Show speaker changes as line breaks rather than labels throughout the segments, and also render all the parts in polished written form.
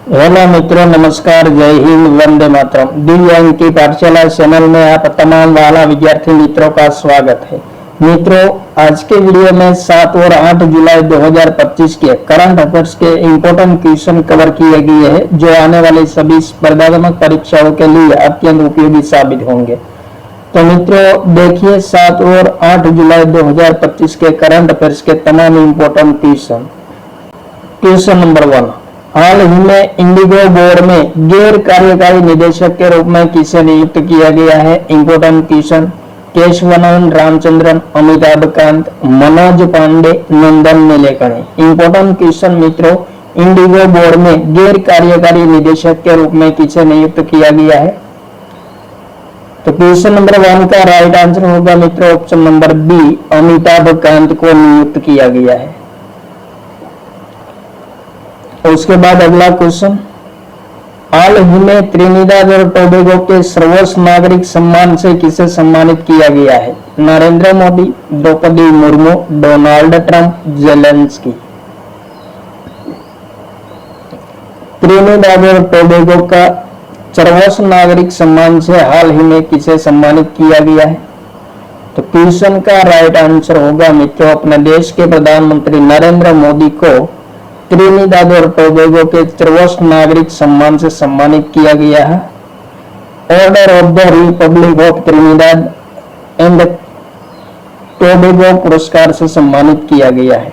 Hello मित्रों, नमस्कार, जय हिंद, वंदे मातरम। दिव्यांग की पाठशाला चैनल में आप तमाम वाला विद्यार्थी मित्रों का स्वागत है। मित्रों, आज के वीडियो में 7 और 8 जुलाई 2025 के करंट अफेयर्स के इम्पोर्टेंट क्वेश्चन कवर किए गए हैं, जो आने वाली सभी स्पर्धात्मक परीक्षाओं के लिए अत्यंत उपयोगी साबित होंगे। तो मित्रों देखिए, 7 और 8 जुलाई 2025 के करंट अफेयर्स के तमाम इम्पोर्टेंट क्वेश्चन। क्वेश्चन नंबर 1, हाल ही में इंडिगो बोर्ड में गैर कार्यकारी निदेशक के रूप में किसे नियुक्त किया गया है? Important question. Keshavanand Ramachandran, Amitabh Kant, Manoj Pande, Nandan Nilekani. Important question मित्रों, इंडिगो बोर्ड में गैर कार्यकारी निदेशक के रूप में किसे नियुक्त किया गया है? तो क्वेश्चन नंबर 1 का राइट आंसर होगा मित्रों option number B, Amitabh Kant को नियुक्त किया गया है। उसके बाद अगला क्वेश्चन, हाल ही में त्रिनिदाद और टोबैगो के सर्वोच्च नागरिक सम्मान से किसे सम्मानित किया गया है? Narendra Modi, Draupadi Murmu, Donald Trump, Zelensky. Trinidad और टोबैगो का सर्वोच्च नागरिक सम्मान से हाल ही में किसे सम्मानित किया गया है? तो क्वेश्चन का राइट आंसर होगा मित्रों अपने देश के प्रधानमंत्री नरेंद्र मोदी को त्रिनिदाद और टोबैगो के सर्वोच्च नागरिक सम्मान से सम्मानित किया गया है। Order of the Republic of Trinidad and Tobago पुरस्कार से सम्मानित किया गया है।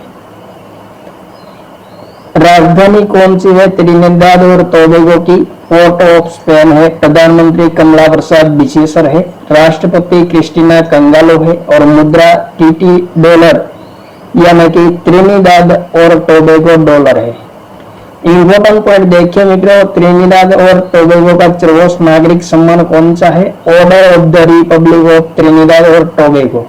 राजधानी कौन सी है त्रिनिदाद और टोबैगो की? पोर्ट ऑफ स्पेन है। प्रधानमंत्री कमला प्रसाद बिसेसर है। राष्ट्रपति क्रिस्टीना कंगालो है और मुद्रा टीटी डॉलर यानी कि त्रिनिदाद और टोबैगो डॉलर है। इंपोर्टेंट पॉइंट देखिए मित्रों, त्रिनिदाद और टोबैगो का सर्वोच्च नागरिक सम्मान कौन सा है? Order of the Republic of Trinidad और टोबैगो।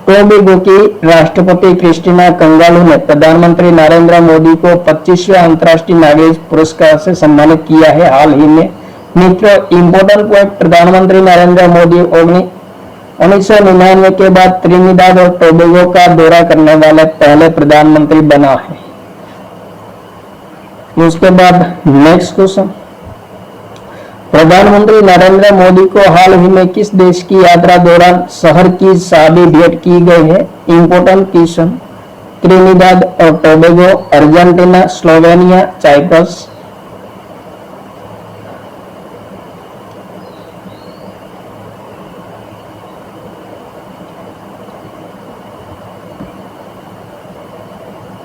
टोबैगो की राष्ट्रपति क्रिस्टीना कंगालो ने प्रधानमंत्री नरेंद्र मोदी को 25वें अंतर्राष्ट्रीय नागरिक पुरस्कार से सम्मानित किया है हाल ही में। मित्रों इंपोर्टेंट पॉइंट, प्रधानमंत्री नरेंद्र मोदी 1999 के बाद त्रिनिदाद और टोबैगो का दौरा करने वाले पहले प्रधानमंत्री बना है। उसके बाद नेक्स्ट क्वेश्चन, प्रधानमंत्री नरेंद्र मोदी को हाल ही में किस देश की यात्रा दौरान शहर की चाबी भेंट की गई है? Important question. त्रिनिदाद और टोबैगो, अर्जेंटीना, स्लोवेनिया, साइप्रस।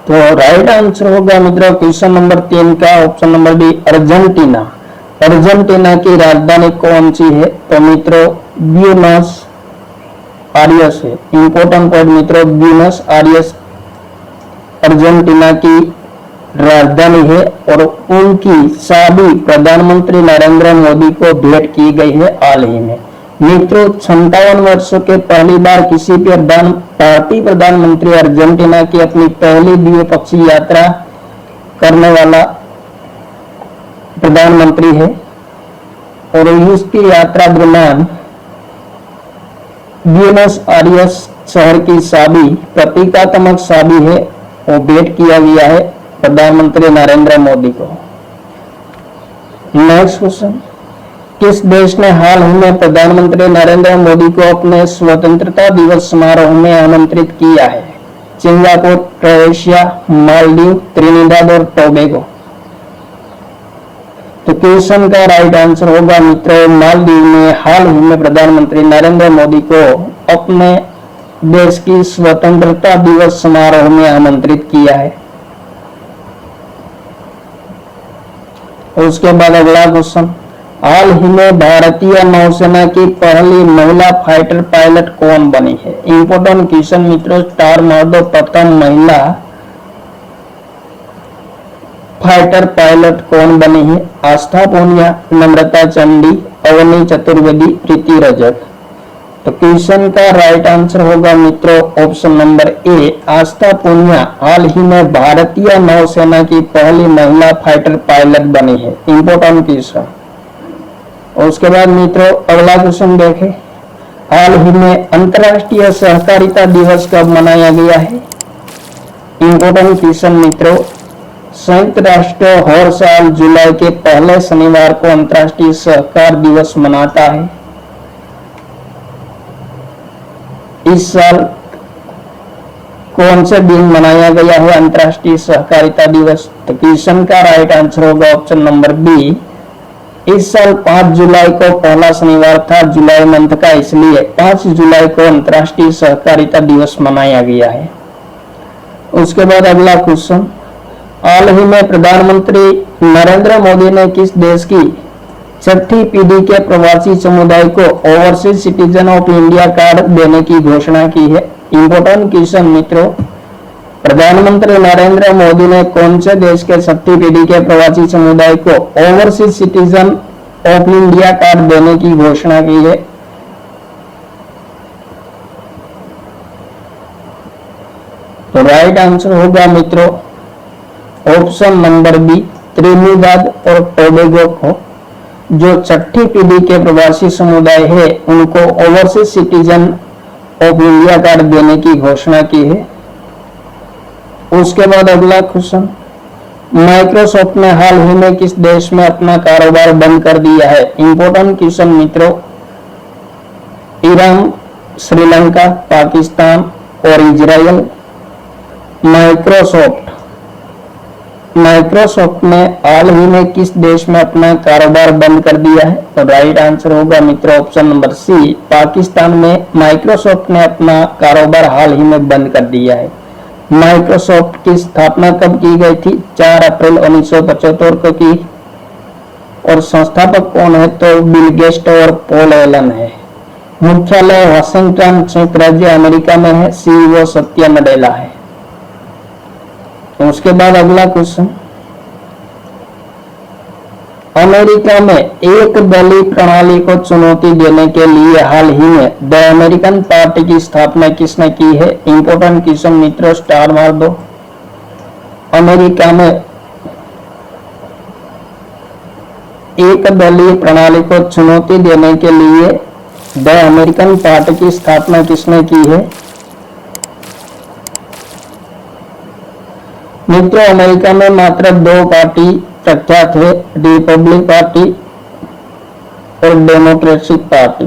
तो राइट आंसर होगा मित्रों क्वेश्चन नंबर 3 का option number B, Argentina. Argentina की राजधानी कौन सी है? तो मित्रों ब्यूनस आयर्स है। इंपोर्टेंट पॉइंट मित्रों, ब्यूनस आयर्स अर्जेंटीना की राजधानी है और उनकी चाबी प्रधानमंत्री नरेंद्र मोदी को भेंट की गई है हाल ही में। मित्रों 57 वर्षों के पहली बार किसी पार्टी प्रधानमंत्री अर्जेंटीना की अपनी पहली द्विपक्षीय यात्रा करने वाला प्रधानमंत्री है और उसकी यात्रा दरमियान ब्यूनस आयर्स शहर की चाबी, प्रतीकात्मक चाबी है, वो भेंट किया गया है प्रधानमंत्री नरेंद्र मोदी को। नेक्स्ट क्वेश्चन, किस देश ने हाल ही में प्रधानमंत्री नरेंद्र मोदी को अपने स्वतंत्रता दिवस समारोह में आमंत्रित किया है? सिंगापुर, क्रोएशिया, मालदीव, त्रिनिदाद और टोबैगो। तो क्वेश्चन का राइट आंसर होगा मित्रों मालदीव ने हाल ही में प्रधानमंत्री नरेंद्र मोदी को अपने देश की स्वतंत्रता दिवस समारोह में आमंत्रित किया है। उसके बाद अगला क्वेश्चन, हाल ही में भारतीय नौसेना की पहली महिला फाइटर पायलट कौन बनी है? इंपोर्टेंट क्वेश्चन मित्रों, स्टार मार्डो प्रथम महिला फाइटर पायलट कौन बनी है? आस्था पूनिया, नम्रता चंडी, अवनी चतुर्वेदी, प्रीति रजक। तो क्वेश्चन का राइट आंसर होगा मित्रों ऑप्शन नंबर ए, आस्था पूनिया हाल ही में भारतीय नौसेना की पहली महिला फाइटर पायलट बनी है। Important question. उसके बाद मित्रों अगला क्वेश्चन देखें, हाल ही में अंतर्राष्ट्रीय सहकारिता दिवस कब मनाया गया है? इंपोर्टेंट क्वेश्चन मित्रों, संयुक्त राष्ट्र हर साल जुलाई के पहले शनिवार को अंतर्राष्ट्रीय सहकार दिवस मनाता है। इस साल कौन से दिन मनाया गया है अंतर्राष्ट्रीय सहकारिता दिवस? तो क्वेश्चन का राइट आंसर होगा ऑप्शन नंबर बी। इस साल 5 जुलाई को पहला शनिवार था जुलाई मंथ का, इसलिए 5 जुलाई को अंतर्राष्ट्रीय सहकारिता दिवस मनाया गया है। उसके बाद अगला क्वेश्चन, हाल ही में प्रधानमंत्री नरेंद्र मोदी ने किस देश की छठी पीढ़ी के प्रवासी समुदाय को overseas citizen of India card देने की घोषणा की है? इंपोर्टेंट क्वेश्चन मित्रों, प्रधानमंत्री नरेंद्र मोदी ने कौन से देश के छठी पीढ़ी के प्रवासी समुदाय को overseas citizen of India card देने की घोषणा की है? तो राइट आंसर होगा मित्रों ऑप्शन नंबर बी, त्रिनिदाद और टोबैगो को जो छठी पीढ़ी के प्रवासी समुदाय है उनको overseas citizen of India card देने की घोषणा की है। उसके बाद अगला क्वेश्चन, माइक्रोसॉफ्ट ने हाल ही में किस देश में अपना कारोबार बंद कर दिया है? इंपोर्टेंट क्वेश्चन मित्रों, ईरान, श्रीलंका, पाकिस्तान और इजराइल। माइक्रोसॉफ्ट ने हाल ही में किस देश में अपना कारोबार बंद कर दिया है? तो राइट आंसर होगा मित्रों ऑप्शन नंबर सी, पाकिस्तान में माइक्रोसॉफ्ट ने अपना कारोबार हाल ही में बंद कर दिया है। माइक्रोसॉफ्ट की स्थापना कब की गई थी? 4 अप्रैल 1975 को की। और संस्थापक कौन है? तो बिल गेट्स और पॉल एलन है। मुख्यालय वाशिंगटन संयुक्त राज्य अमेरिका में है। सीईओ सत्या नडेला है। उसके बाद अगला क्वेश्चन, अमेरिका में एक दलीय प्रणाली को चुनौती देने के लिए हाल ही में द अमेरिकन पार्टी की स्थापना किसने की है? इंपोर्टेंट क्वेश्चन मित्रों, स्टार मार दो। अमेरिका में एक दलीय प्रणाली को चुनौती देने के लिए द अमेरिकन पार्टी की स्थापना किसने की है? मित्रों, अमेरिका में मात्र 2 पार्टी प्रख्यात है, रिपब्लिक पार्टी और डेमोक्रेटिक पार्टी।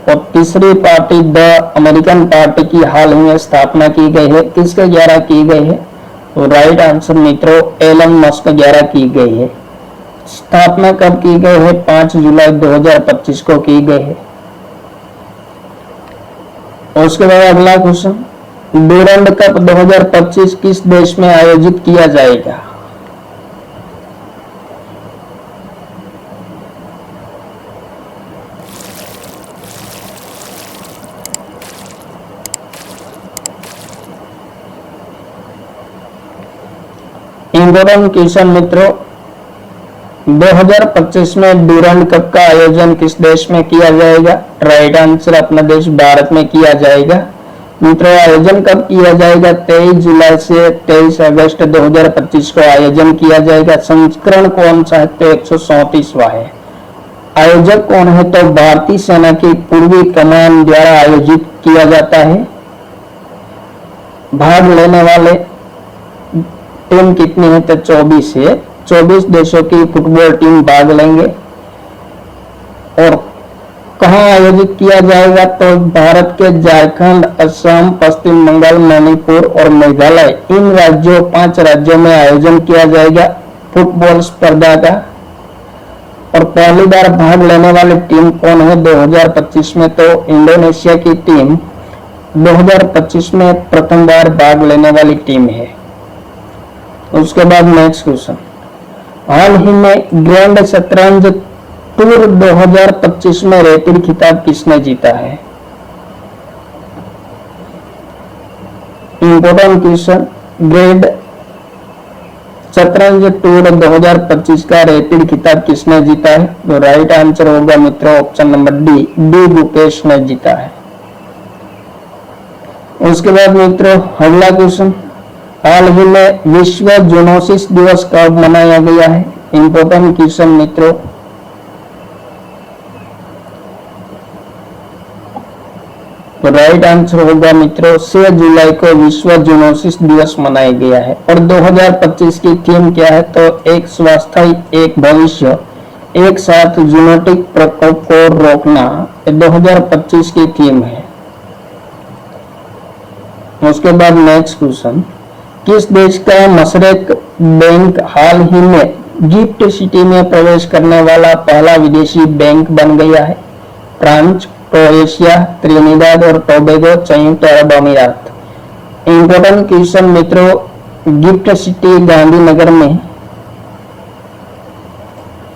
और तीसरी पार्टी द अमेरिकन पार्टी की हाल ही में स्थापना की गई है। किसके द्वारा की गई है? तो राइट आंसर मित्रों एलन मस्क द्वारा की गई है। स्थापना कब की गई है? 5 जुलाई 2025 को की गई है। और उसके बाद अगला क्वेश्चन, डूरंड कप 2025 किस देश में आयोजित किया जाएगा? इंपोर्टेंट क्वेश्चन मित्रों, 2025 में डूरंड कप का आयोजन किस देश में किया जाएगा? राइट आंसर अपना देश भारत में किया जाएगा। मित्रों, आयोजन कब किया जाएगा? 23 जुलाई से 23 अगस्त 2025 को आयोजन किया जाएगा। संस्करण कौन सा है? तो 134वां है। आयोजक कौन है? तो भारतीय सेना की पूर्वी कमान द्वारा आयोजित किया जाता है। भाग लेने वाले टीम कितनी है? तो 24 है। 24 देशों की फुटबॉल टीम भाग लेंगे। और कहां आयोजित किया जाएगा? तो भारत के झारखंड, असम, पश्चिम बंगाल, मणिपुर और मेघालय, इन राज्यों 5 राज्यों में आयोजन किया जाएगा फुटबॉल स्पर्धा का। और पहली बार भाग लेने वाली टीम कौन है 2025 में? तो इंडोनेशिया की टीम 2025 में प्रथम बार भाग लेने वाली टीम है। उसके बाद नेक्स्ट क्वेश्चन, हाल ही में ग्रैंड शतरंज टूर 2025 में रैपिड खिताब किसने जीता है? इंपोर्टेंट क्वेश्चन, ग्रैंड शतरंज टूर 2025 का रैपिड खिताब किसने जीता है? तो राइट आंसर होगा मित्रों ऑप्शन नंबर डी गुकेश ने जीता है। उसके बाद मित्रों अगला क्वेश्चन, हाल ही में विश्व जूनोसिस दिवस कब मनाया गया है? इंपोर्टेंट क्वेश्चन मित्रों, तो राइट आंसर होगा मित्रों 6 जुलाई को विश्व जूनोसिस दिवस मनाया गया है। और 2025 की थीम क्या है, तो एक स्वास्थ्य एक भविष्य, एक साथ जूनोटिक प्रकोप को रोकना, 2025 की थीम है। उसके बाद नेक्स्ट क्वेश्चन, किस देश का मशरक बैंक हाल ही में गिफ्ट सिटी में प्रवेश करने वाला पहला विदेशी बैंक बन गया है? फ्रांस, क्रोएशिया, त्रिनिदाद और टोबैगो, संयुक्त अरब अमीरात। इंपोर्टेंट क्वेश्चन मित्रों, गिफ्ट सिटी गांधीनगर में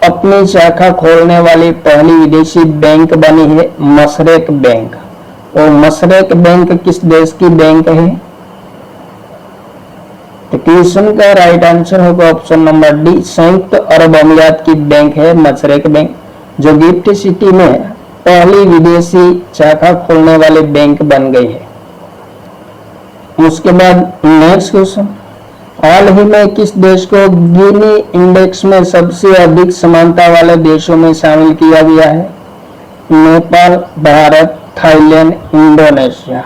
अपनी शाखा खोलने वाली पहली विदेशी बैंक बनी है मशरक बैंक। और मशरक बैंक किस देश की बैंक है? तो क्वेश्चन का राइट आंसर होगा ऑप्शन नंबर डी, संयुक्त अरब अमीरात की बैंक है मशरक बैंक, जो गिफ्ट सिटी में पहली विदेशी शाखा खोलने वाली बैंक बन गई है। उसके बाद नेक्स्ट क्वेश्चन, हाल ही में किस देश को गिनी इंडेक्स में सबसे अधिक समानता वाले देशों में शामिल किया गया है? Nepal, Bharat, Thailand, Indonesia.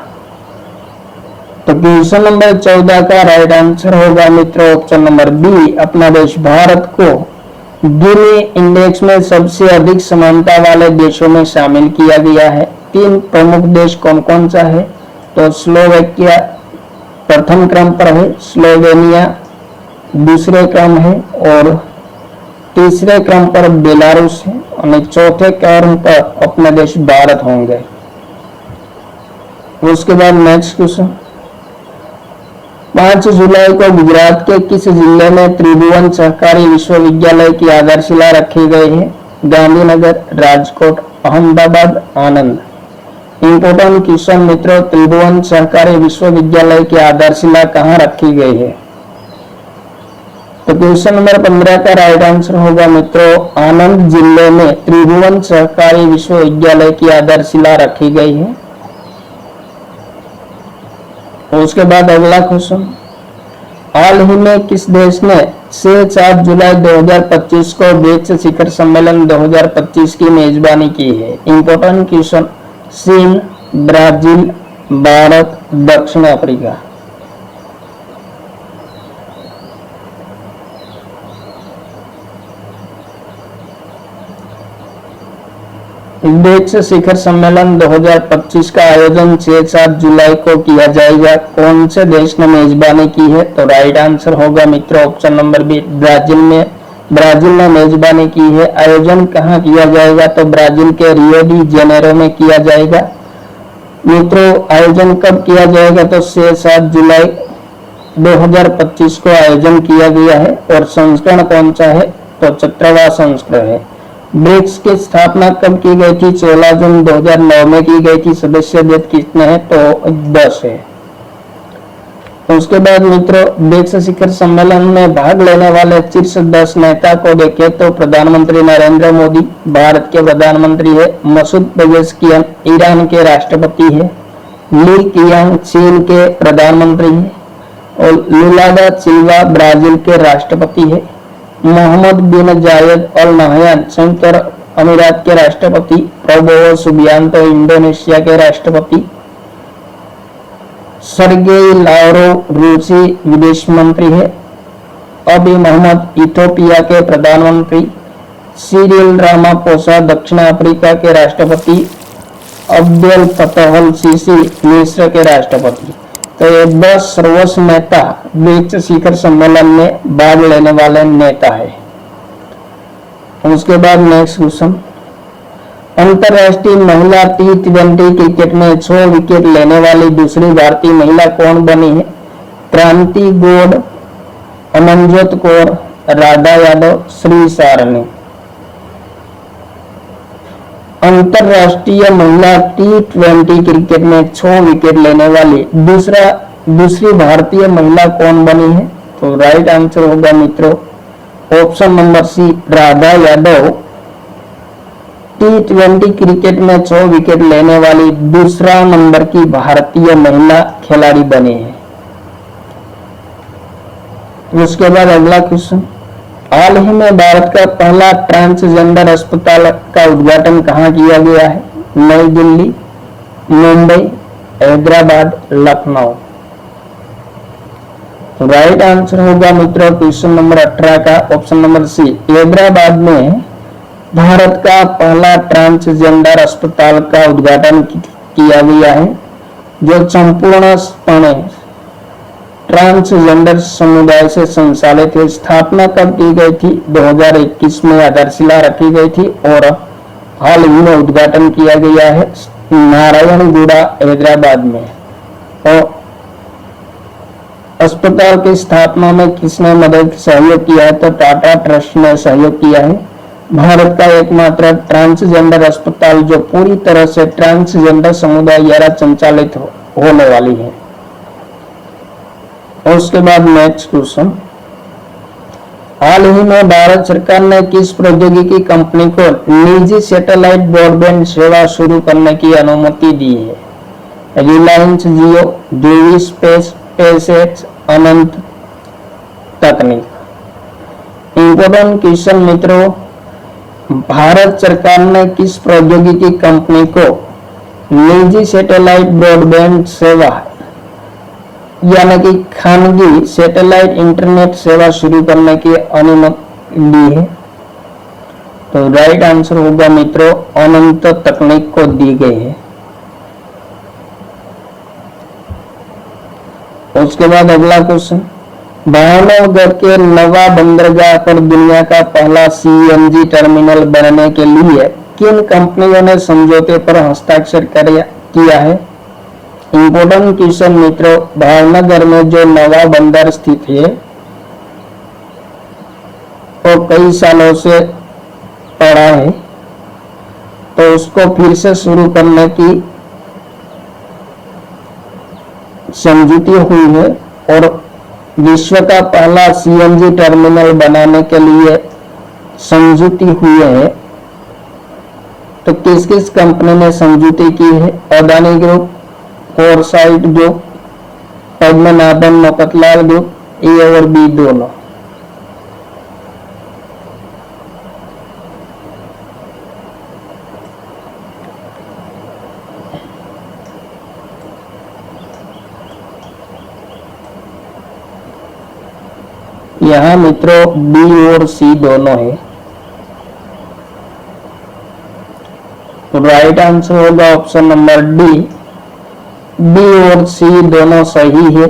तो क्वेश्चन नंबर 14 का राइट आंसर होगा मित्रों ऑप्शन नंबर बी, अपना देश भारत को गिनी इंडेक्स में सबसे अधिक समानता वाले देशों में शामिल किया गया है। 3 प्रमुख देश कौन कौन सा है? तो स्लोवेकिया प्रथम क्रम पर है, स्लोवेनिया दूसरे क्रम है और तीसरे क्रम पर बेलारूस है और चौथे क्रम पर अपना देश भारत होंगे। उसके बाद नेक्स्ट क्वेश्चन, 5 जुलाई को गुजरात के किस जिले में त्रिभुवन सहकारी विश्वविद्यालय की आधारशिला रखी गई है? गांधीनगर, राजकोट, अहमदाबाद, आनंद। इंपोर्टेंट क्वेश्चन मित्रों, त्रिभुवन सहकारी विश्वविद्यालय की आधारशिला कहाँ रखी गई है? तो क्वेश्चन नंबर 15 का राइट आंसर होगा मित्रों आनंद जिले में त्रिभुवन सहकारी विश्वविद्यालय की आधारशिला रखी गई है। उसके बाद अगला क्वेश्चन, हाल ही में किस देश ने 6-7 जुलाई 2025 को ब्रिक्स शिखर सम्मेलन 2025 की मेजबानी की है? इंपोर्टेंट क्वेश्चन, चीन, ब्राजील, भारत, दक्षिण अफ्रीका। ब्रिक्स शिखर सम्मेलन 2025 का आयोजन 6-7 जुलाई को किया जाएगा। कौन से देश ने मेजबानी की है? तो राइट आंसर होगा मित्रों ऑप्शन नंबर बी, ब्राजील ने मेजबानी की है। आयोजन कहाँ किया जाएगा? तो ब्राजील के रियो डी जेनेरो में किया जाएगा। मित्रों आयोजन कब किया जाएगा? तो 6-7 जुलाई 2025 को आयोजन किया गया है। और संस्करण कौन सा है? तो 17वां संस्करण है। ब्रिक्स की स्थापना कब की गई थी? 16 जून 2009 में की गई थी। सदस्य देश कितने हैं? तो 10 है। उसके बाद मित्रों ब्रिक्स शिखर सम्मेलन में भाग लेने वाले शीर्ष 10 नेता को देखें तो प्रधानमंत्री नरेंद्र मोदी भारत के प्रधानमंत्री है, मसूद पेजेशकियान ईरान के राष्ट्रपति है, ली कियांग चीन के प्रधानमंत्री है और लुला दा सिल्वा ब्राजील के राष्ट्रपति है, मोहम्मद बिन जायद अल नहयान संयुक्त अरब अमीरात के राष्ट्रपति, प्रबोवो सुबियांतो इंडोनेशिया के राष्ट्रपति, सर्गेई लावरोव रूसी विदेश मंत्री है, अबी मोहम्मद इथियोपिया के प्रधानमंत्री, सिरिल रामापोसा दक्षिण अफ्रीका के राष्ट्रपति, अब्देल फतह अल सीसी मिस्र के राष्ट्रपति। तो ये 10 सर्वोच्च नेता ब्रिक्स शिखर सम्मेलन में भाग लेने वाले नेता है। उसके बाद नेक्स्ट क्वेश्चन, अंतरराष्ट्रीय महिला T20 क्रिकेट में 6 विकेट लेने वाली दूसरी भारतीय महिला कौन बनी है? क्रांति गौड़, अमनजोत कौर, राधा यादव, श्री सारणी। अंतरराष्ट्रीय महिला T20 क्रिकेट में 6 विकेट लेने वाली दूसरी भारतीय महिला कौन बनी है? तो राइट आंसर होगा मित्रों option number C, Radha Yadav T20 cricket में 6 विकेट लेने वाली दूसरा नंबर की भारतीय महिला खिलाड़ी बनी है। उसके बाद अगला क्वेश्चन, हाल ही में भारत का पहला ट्रांसजेंडर अस्पताल का उद्घाटन कहाँ किया गया है? नई दिल्ली, मुंबई, हैदराबाद, लखनऊ। राइट आंसर होगा मित्रों क्वेश्चन नंबर 18 का ऑप्शन नंबर सी, हैदराबाद में भारत का पहला ट्रांसजेंडर अस्पताल का उद्घाटन किया गया है, जो संपूर्णपणे ट्रांसजेंडर समुदाय से संचालित है। स्थापना कब की गई थी? 2021 में आधारशिला रखी गई थी और हाल ही में उद्घाटन किया गया है नारायणगुड़ा, हैदराबाद में। और अस्पताल की स्थापना में किसने मदद सहयोग किया है? तो टाटा ट्रस्ट ने सहयोग किया है। भारत का एकमात्र ट्रांसजेंडर अस्पताल जो पूरी तरह से ट्रांसजेंडर समुदाय द्वारा संचालित होने वाली है। और उसके बाद नेक्स्ट क्वेश्चन, हाल ही में भारत सरकार ने किस प्रौद्योगिकी कंपनी को निजी सैटेलाइट ब्रॉडबैंड सेवा शुरू करने की अनुमति दी है? रिलायंस जियो, ध्रुवी स्पेस, स्पेसएक्स, अनंत तकनीक। इंपोर्टेंट क्वेश्चन मित्रों, भारत सरकार ने किस प्रौद्योगिकी कंपनी को निजी सैटेलाइट ब्रॉडबैंड सेवा यानी कि खानगी सैटेलाइट इंटरनेट सेवा शुरू करने की अनुमति दी है? तो राइट आंसर होगा मित्रों अनंत तकनीक को दी गई है। उसके बाद अगला क्वेश्चन, भावनगर के नवा बंदरगाह पर दुनिया का पहला सीएनजी टर्मिनल बनने के लिए किन कंपनियों ने समझौते पर हस्ताक्षर किया है? इंपोर्टेंट क्वेश्चन मित्रों, भावनगर में जो नवा बंदर स्थित है तो कई सालों से पड़ा है, तो उसको फिर से शुरू करने की समझौती हुई है और विश्व का पहला सीएनजी टर्मिनल बनाने के लिए समझौती हुई है। तो किस किस कंपनी ने समझौती की है? Adani group, Foresight group, Padmanabhan Mafatlal group, A और बी दोनों। यहाँ मित्रों बी और सी दोनों है। राइट आंसर होगा ऑप्शन नंबर डी, बी और सी दोनों सही है।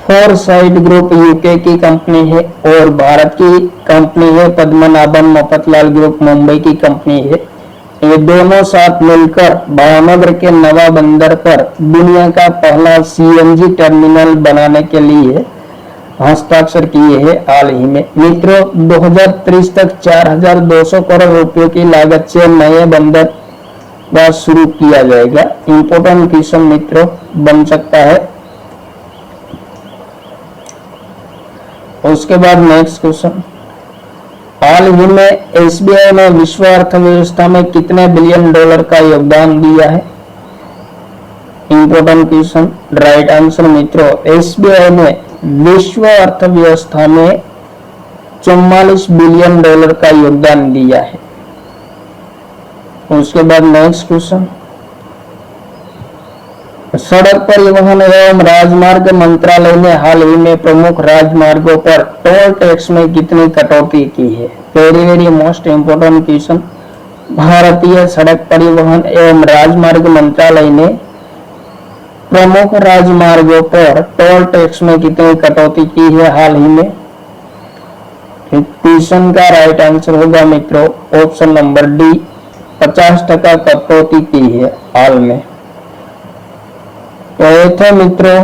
फोरसाइट ग्रुप यूके की कंपनी है और भारत की कंपनी है पद्मनाभन मफतलाल ग्रुप मुंबई की कंपनी है। ये दोनों साथ मिलकर भावनगर के नवा बंदर पर दुनिया का पहला सीएनजी टर्मिनल बनाने के लिए हस्ताक्षर किए हैं हाल ही में। मित्रों 2030 तक 4200 करोड़ रुपयों की लागत से नए बंदरगाह शुरू किया जाएगा। इंपोर्टेंट क्वेश्चन मित्रों बन सकता है। उसके बाद नेक्स्ट क्वेश्चन, हाल ही में एसबीआई ने विश्व अर्थव्यवस्था में कितने बिलियन डॉलर का योगदान दिया है? Important question. राइट आंसर मित्रों, एसबीआई ने विश्व अर्थव्यवस्था में 44 बिलियन डॉलर का योगदान दिया है। उसके बाद नेक्स्ट क्वेश्चन, सड़क परिवहन एवं राजमार्ग मंत्रालय ने हाल ही में प्रमुख राजमार्गों पर टोल टैक्स में कितनी कटौती की है? Very very most important question. भारतीय सड़क परिवहन एवं राजमार्ग मंत्रालय ने प्रमुख राजमार्गों पर टोल टैक्स में कितनी कटौती की है हाल ही में? क्वेश्चन का राइट आंसर होगा मित्रों ऑप्शन नंबर डी, 50% कटौती की है हाल में। तो ये थे मित्रों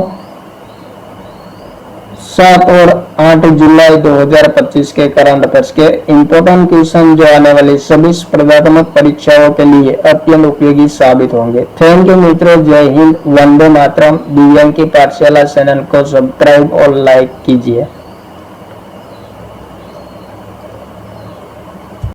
7 और 8 जुलाई 2025 के करंट अफेयर्स के इंपोर्टेंट क्वेश्चन जो आने वाली सभी स्पर्धात्मक परीक्षाओं के लिए अत्यंत उपयोगी साबित होंगे। थैंक यू मित्रों, जय हिंद, वंदे मातरम। दिव्यांग की पाठशाला चैनल को सब्सक्राइब और लाइक कीजिए।